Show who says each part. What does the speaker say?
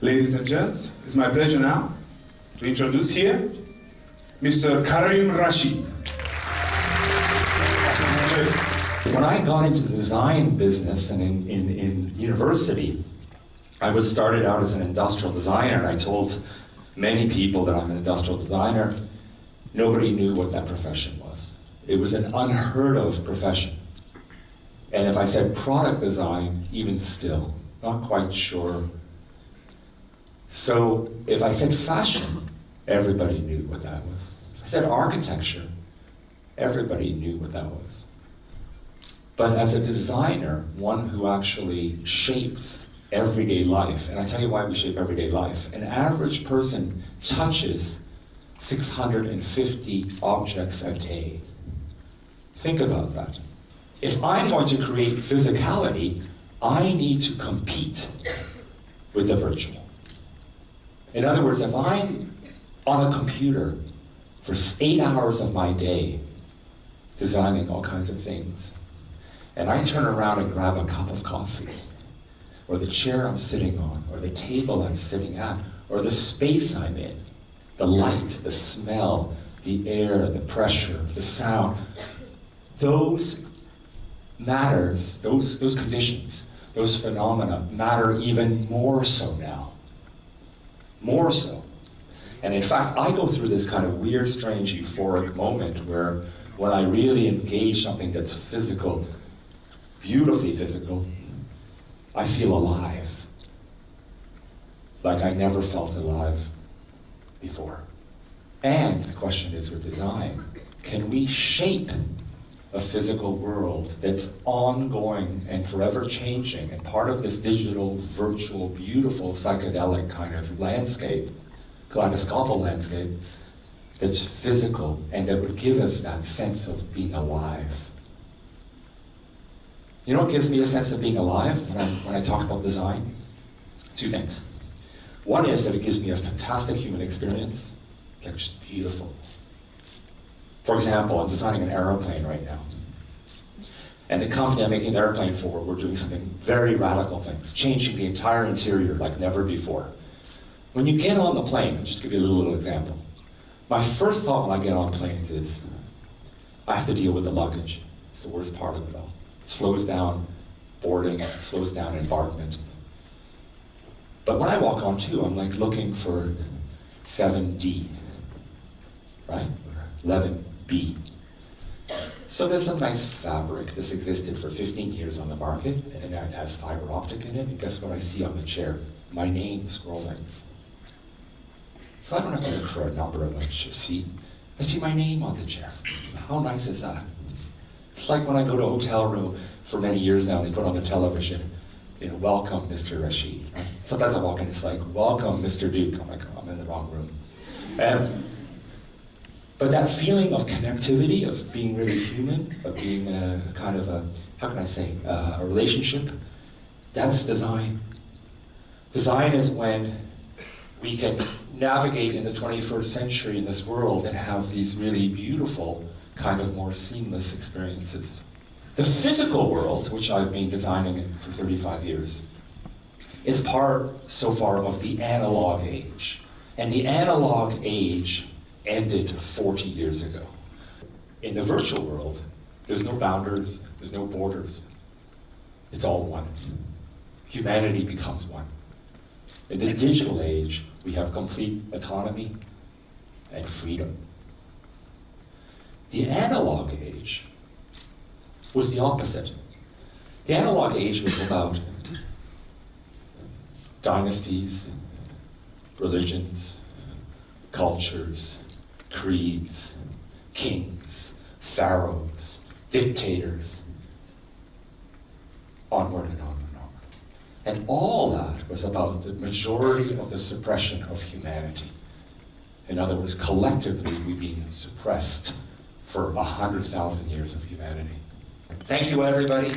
Speaker 1: Ladies and gents, it's my pleasure now to introduce here Mr. Karim Rashid.
Speaker 2: When I got into the design business and in university, I was started out as an industrial designer, and I told many people that I'm an industrial designer. Nobody knew what that profession was. It was an unheard of profession. And if I said product design, even still, not quite sure. So if I said fashion, everybody knew what that was. If I said architecture, everybody knew what that was. But as a designer, one who actually shapes everyday life, and I tell you why we shape everyday life, an average person touches 650 objects a day. Think about that. If I'm going to create physicality, I need to compete with the virtual. In other words, if I'm on a computer for 8 hours of my day designing all kinds of things, and I turn around and grab a cup of coffee, or the chair I'm sitting on, or the table I'm sitting at, or the space I'm in, the light, the smell, the air, the pressure, the sound, those matters, those conditions, those phenomena matter even more so now. More so. And in fact, I go through this kind of weird, strange, euphoric moment where when I really engage something that's physical, beautifully physical, I feel alive. Like I never felt alive before. And the question is with design, can we shape a physical world that's ongoing and forever changing, and part of this digital, virtual, beautiful, psychedelic kind of landscape, kaleidoscopic landscape, that's physical and that would give us that sense of being alive? You know what gives me a sense of being alive when I talk about design? Two things. One is that it gives me a fantastic human experience, like just beautiful. For example, I'm designing an aeroplane right now. And the company I'm making the airplane for, we're doing something very radical things, changing the entire interior like never before. When you get on the plane, I'll just give you a little example. My first thought when I get on planes is, I have to deal with the luggage. It's the worst part of it all. It slows down boarding, it slows down embarkment. But when I walk on too, I'm like looking for 7D, right? Or 11B. So there's some nice fabric that's existed for 15 years on the market, and it has fiber optic in it, and guess what I see on the chair? My name scrolling. So I don't have to look for a number on which to see. I see my name on the chair. How nice is that? It's like when I go to a hotel room for many years now, and they put on the television, you know, welcome, Mr. Rashid. Right? Sometimes I walk in, it's like, welcome, Mr. Duke. I'm like, oh, I'm in the wrong room. But that feeling of connectivity, of being really human, of being a kind of a, how can I say, a relationship, that's design. Design is when we can navigate in the 21st century in this world and have these really beautiful, kind of more seamless experiences. The physical world, which I've been designing for 35 years, is part, so far, of the analog age. And the analog age ended 40 years ago. In the virtual world, there's no boundaries, there's no borders. It's all one. Humanity becomes one. In the digital age, we have complete autonomy and freedom. The analog age was the opposite. The analog age was about dynasties, religions, cultures, creeds, kings, pharaohs, dictators, onward and on and on. And all that was about the majority of the suppression of humanity. In other words, collectively, we've been suppressed for 100,000 years of humanity. Thank you, everybody.